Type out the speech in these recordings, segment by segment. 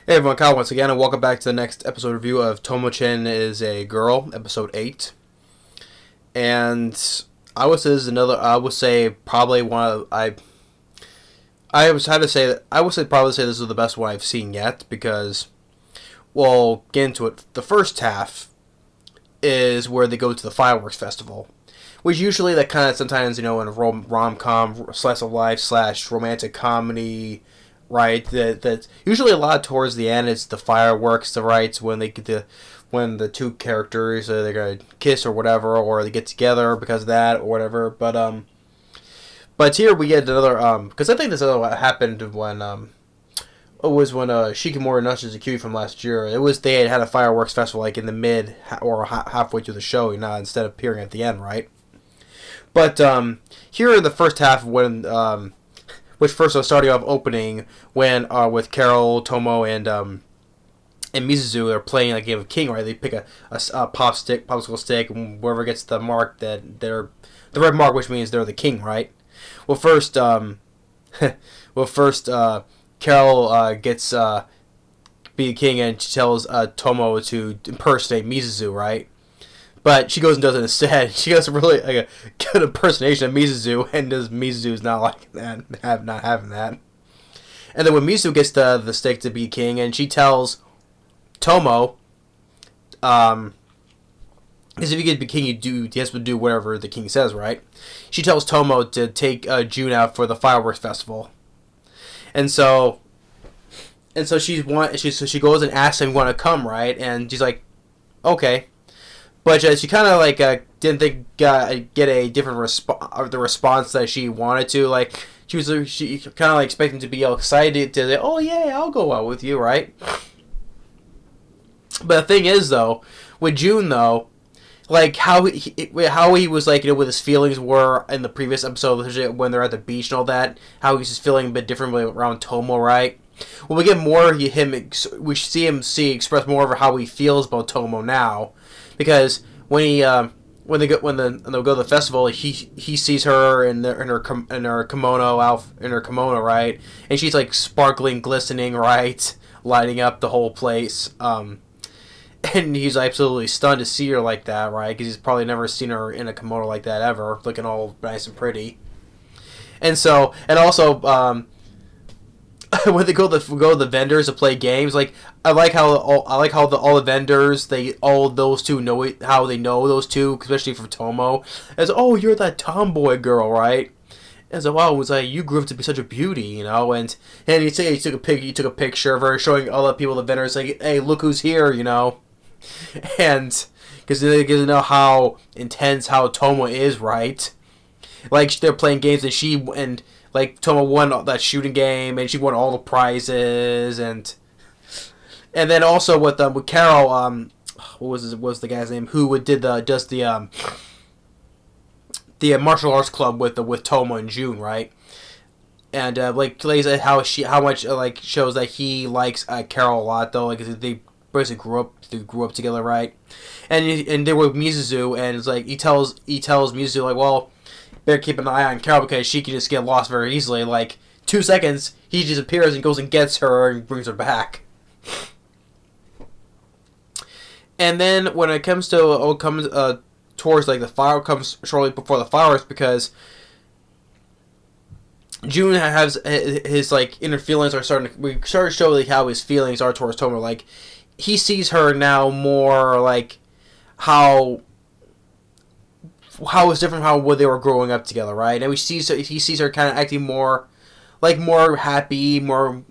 Hey everyone, Kyle once again, and welcome back to the next episode review of Tomo-Chan is a Girl, episode 8. And I would say this is another, I would say probably one of, I was had to say that, I would say probably say this is the best one I've seen yet, because, well, get into it. The first half is where they go to the fireworks festival, which usually that kind of sometimes, in a rom-com, slice of life / romantic comedy, right? That's usually a lot towards the end. It's the fireworks, the rights when they get when the two characters they're gonna kiss or whatever, or they get together because of that or whatever. But here we get another because I think this is what happened when it was when Shikimura Nutsh's Akui from last year. It was they had a fireworks festival like in the mid or halfway through the show, instead of appearing at the end, right? But here in the first half when which first was starting off opening when with Carol, Tomo, and Mizuzu are playing a game of King, right? They pick a popsicle stick, and whoever gets the mark that they're the red mark, which means they're the king, right? Well, first, Carol gets be the king, and she tells Tomo to impersonate Mizuzu, right? But she goes and does it instead. She does really like a good impersonation of Mizuzu, and Mizuzu's not like that, not having that. And then when Mizuzu gets the stick to be king, and she tells Tomo, because if you get to be king, you have to do whatever the king says, right? She tells Tomo to take June out for the fireworks festival, and so she goes and asks him want to come, right? And she's like, okay. But she kind of like didn't think get a different the response that she wanted to. Like she kind of like expecting to be all excited to say, "Oh yeah, I'll go out with you," right? But the thing is though, with June though, like how he was like with his feelings were in the previous episode when they're at the beach and all that, how he's just feeling a bit differently around Tomo, right? When we get more we see him express more of how he feels about Tomo now. Because when they go to the festival, he sees her in her kimono, right, and she's like sparkling, glistening, right, lighting up the whole place. And he's absolutely stunned to see her like that, right, because he's probably never seen her in a kimono like that ever, looking all nice and pretty. And also when they go to the vendors to play games, like I like how all the vendors those two know how they know those two, especially for Tomo, as oh you're that tomboy girl, right? And so wow, it was like you grew up to be such a beauty, and he said he took a picture of her showing all the people the vendors like hey look who's here, and because they get to know how intense how Tomo is, right? Like they're playing games and like Tomo won that shooting game, and she won all the prizes, and then also with Carol, what was the guy's name who did the martial arts club with Tomo and June, right? And like plays how much like shows that he likes Carol a lot though, like they basically grew up together, right? And they were with Mizuzu, and it's like he tells Mizuzu like, well, better keep an eye on Carol because she can just get lost very easily. Like 2 seconds, he just appears and goes and gets her and brings her back. And then when it comes to towards like the fire comes shortly before the fireworks, because June has his like inner feelings are starting to show like how his feelings are towards Tomo. Like he sees her now more like how it's different from how they were growing up together, right? And he sees her kind of acting more happy, more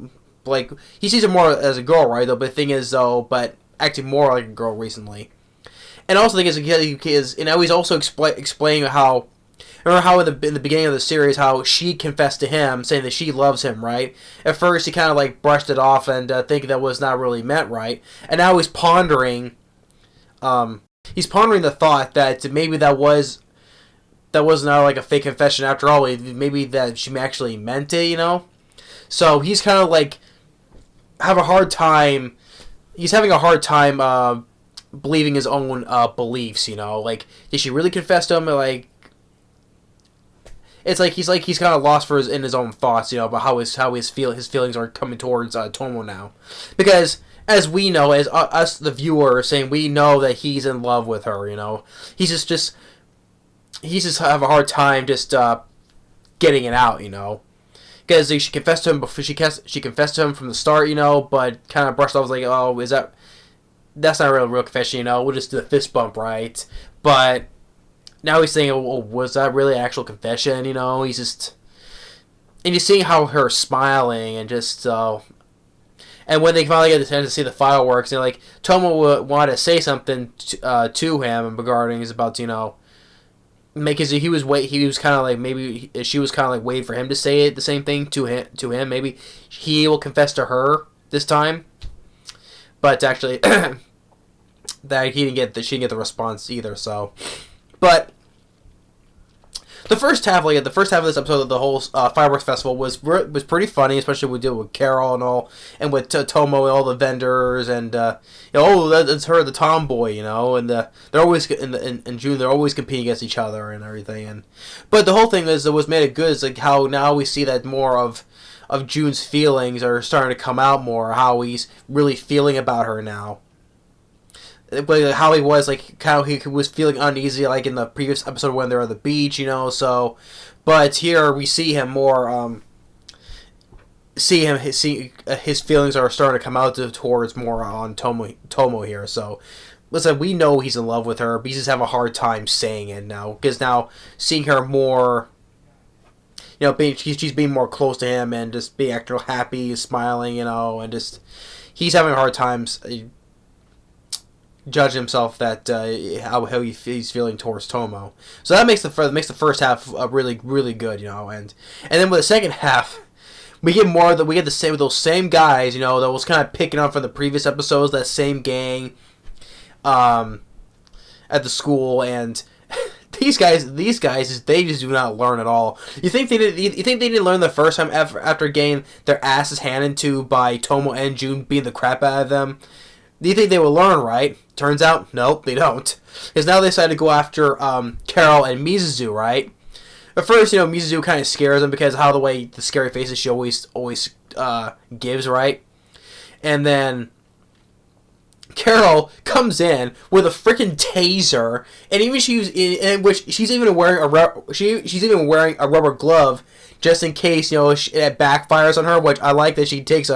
like he sees her more as a girl, right? Though, but the thing is but acting more like a girl recently. And also the thing is he's also explaining how. Remember how in the beginning of the series how she confessed to him saying that she loves him, right? At first he kind of like brushed it off and thinking that was not really meant, right? And now he's pondering. He's pondering the thought that maybe that was not like a fake confession after all. Maybe that she actually meant it, So he's kind of like having a hard time believing his own beliefs, Like, did she really confess to him? Like, he's kind of lost in his own thoughts, you know, about his feelings are coming towards Tomo now, because as we know, as us the viewer saying, we know that he's in love with her, you know, he's just have a hard time just getting it out, you know, because she confessed to him before she confessed to him from the start, you know, but kind of brushed off like, oh, that's not a real confession, you know, we'll just do the fist bump, right? But now he's saying, oh, was that really an actual confession? You know, he's just... And you're seeing how her smiling and just... and when they finally get the chance to see the fireworks, you know, like, Tomo wanted to say something to him regarding about, you know... Because he was kind of like, maybe she was kind of like waiting for him to say the same thing to him. Maybe he will confess to her this time. But actually... that she didn't get the response either, so... But the first half of this episode of the whole fireworks festival was pretty funny, especially we deal with Carol and all, and with Tomo and all the vendors, and you know, oh, that's her, the tomboy, you know, and they're always in June they're always competing against each other and everything, but the whole thing is that was made it good is like how now we see that more of June's feelings are starting to come out more, how he's really feeling about her now. But how he was like, how he was feeling uneasy, like in the previous episode when they're on the beach, you know. So, but here we see him more. His feelings are starting to come out towards more on Tomo here. So, listen, we know he's in love with her, but he just have a hard time saying it now because now seeing her more, you know, she's being more close to him and just being actually happy, smiling, you know, and just he's having a hard time judge himself that how he's feeling towards Tomo. So that makes the first half really really good, you know, and then with the second half we get the same with those same guys, you know, that was kind of picking up from the previous episodes, that same gang at the school, and these guys they just do not learn at all. You think they didn't learn the first time after getting their asses handed to by Tomo and June beating the crap out of them? Do you think they will learn, right? Turns out, nope, they don't. Because now they decide to go after Carol and Mizuzu, right? At first, you know, Mizuzu kind of scares them because of how the way the scary faces she always gives, right? And then Carol comes in with a freaking taser, and even she's even wearing a rubber glove just in case, you know, it backfires on her. Which I like that she takes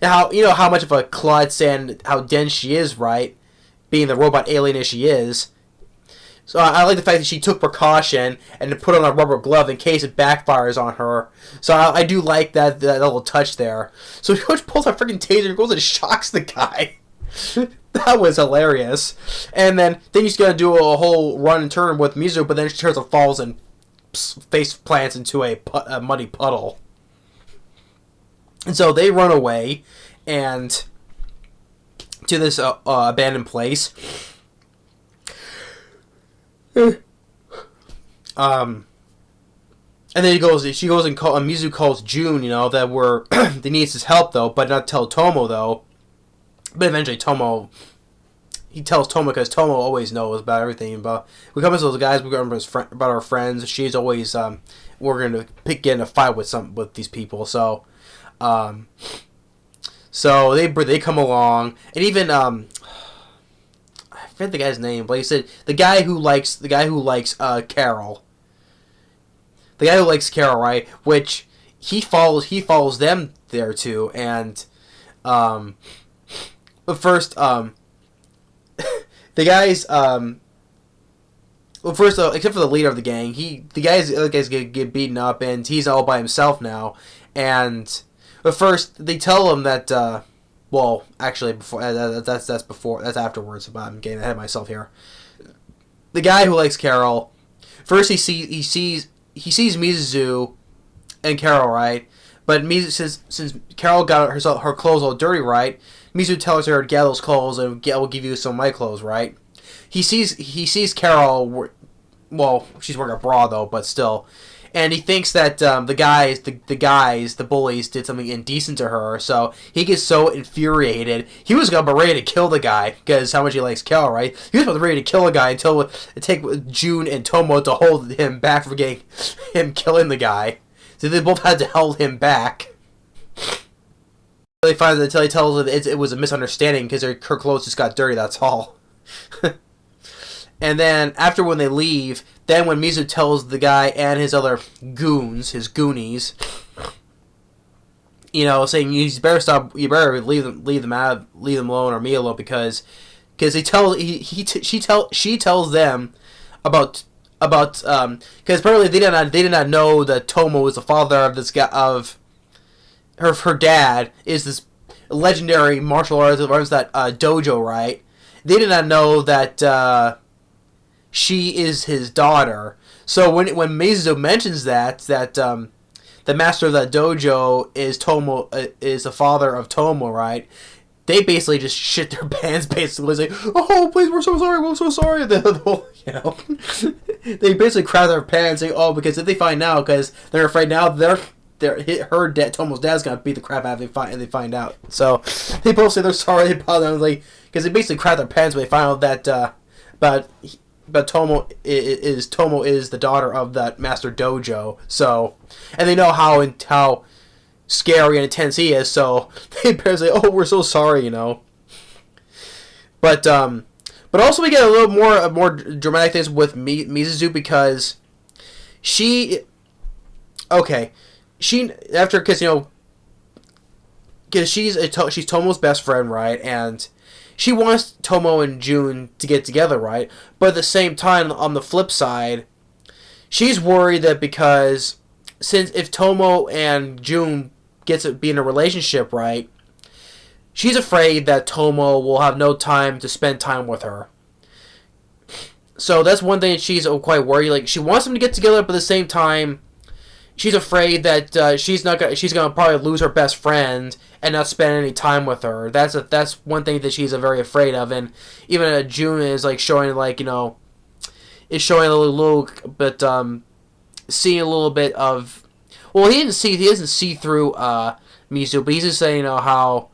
how much of a klutz and how dense she is, right? Being the robot alien as she is. So I like the fact that she took precaution and to put on a rubber glove in case it backfires on her. So I do like that little touch there. So she pulls a freaking taser and goes and shocks the guy. That was hilarious. And then he's going to do a whole run and turn with Mizu, but then she turns and falls and face plants into a muddy puddle. And so they run away and to this abandoned place. And then she goes and Mizu calls June, you know, that they needs his help though, but not tell Tomo though. But eventually he tells Tomo because Tomo always knows about everything. But we come to those guys, we remember about our friends. She's always we're going to get in a fight with these people. So so they come along, and even I forget the guy's name, but he said the guy who likes Carol. The guy who likes Carol, right? Which he follows them there too, and but first the guys well, first except for the leader of the gang, the guys get beaten up, and he's all by himself now. And but first they tell him that well, actually before that's afterwards. But I'm getting ahead of myself here. The guy who likes Carol, first he sees Mizuzu and Carol, right? But Mizu, since Carol got her clothes all dirty, right? Mizu tells her to get those clothes and we'll give you some of my clothes, right? He sees Carol. Well, she's wearing a bra though, but still. and he thinks that the bullies did something indecent to her. So he gets so infuriated, he was gonna be ready to kill the guy because how much he likes Kel, right? He was about to ready to kill the guy until it take June and Tomo to hold him back from getting him killing the guy. So they both had to hold him back. They find until he tells her it was a misunderstanding because her clothes just got dirty. That's all. And then after when they leave, then when Mizu tells the guy and his other goons, his goonies, saying you better stop, you better leave them alone or me alone because she tells them about because apparently they did not know that Tomo is the father of this guy of her dad is this legendary martial artist that runs that dojo, right? They did not know that she is his daughter. So when Mizu mentions that the master of that dojo is Tomo, is the father of Tomo, right? They basically just shit their pants, basically say, "Oh, please, we're so sorry." They basically crap their pants, saying, "Oh, because if they find out, because they're afraid now, Tomo's dad's gonna beat the crap out of them, and they find out." So they both say they're sorry, because they basically crap their pants when they find out that, but Tomo is the daughter of that master dojo. So, and they know how scary and intense he is. So they basically say, "Oh, we're so sorry," But also we get a little more dramatic things with Mizuzu because she because she's Tomo's best friend, right? And she wants Tomo and June to get together, right? But at the same time, on the flip side, she's worried that because since if Tomo and June gets to be in a relationship, right, she's afraid that Tomo will have no time to spend time with her. So that's one thing she's quite worried. Like, she wants them to get together, but at the same time, she's afraid that she's gonna probably lose her best friend and not spend any time with her. That's one thing that she's very afraid of. And even June is showing is showing a little bit seeing a little bit of. Well, he doesn't see through Mizu, but he's just saying how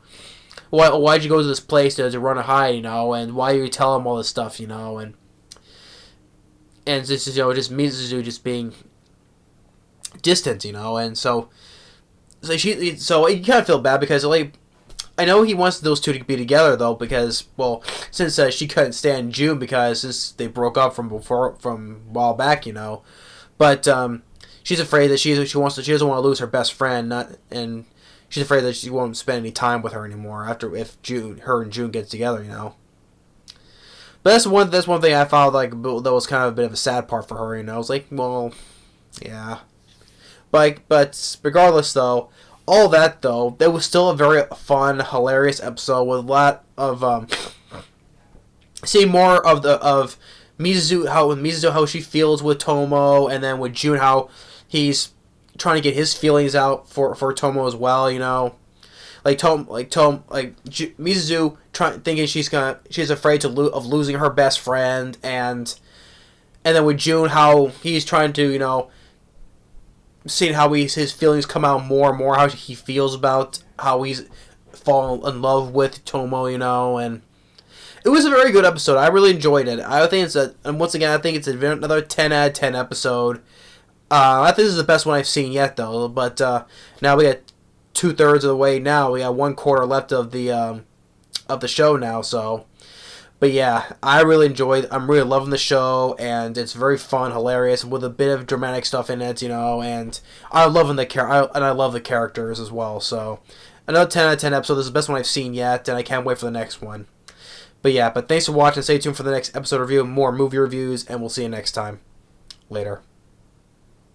why'd you go to this place to run a hide, and why you tell him all this stuff, and this is just Mizu just being distant, and so you kind of feel bad because I know he wants those two to be together though because since she couldn't stand June because since they broke up from a while back, but she's afraid that she doesn't want to lose her best friend, and she's afraid that she won't spend any time with her anymore if her and June get together, But that's one thing I found that was kind of a bit of a sad part for her, I was like, well, yeah. But regardless, though, all that though, it was still a very fun, hilarious episode with a lot of seeing more of Mizuzu, how she feels with Tomo, and then with June how he's trying to get his feelings out for Tomo as well, Mizuzu thinking she's afraid of losing her best friend, and then with June how he's trying to seeing how his feelings come out more and more, how he feels about how he's fallen in love with Tomo, and it was a very good episode. I really enjoyed it. I think and once again, I think it's another 10 out of 10 episode. I think this is the best one I've seen yet, though. But now we got 2/3 of the way. Now we got 1/4 left of the show now. So, but yeah, I really enjoyed. I'm really loving the show, and it's very fun, hilarious, with a bit of dramatic stuff in it, and I'm loving I love the characters as well. So, another 10 out of 10 episode. This is the best one I've seen yet, and I can't wait for the next one. But yeah, thanks for watching. Stay tuned for the next episode review, more movie reviews, and we'll see you next time. Later.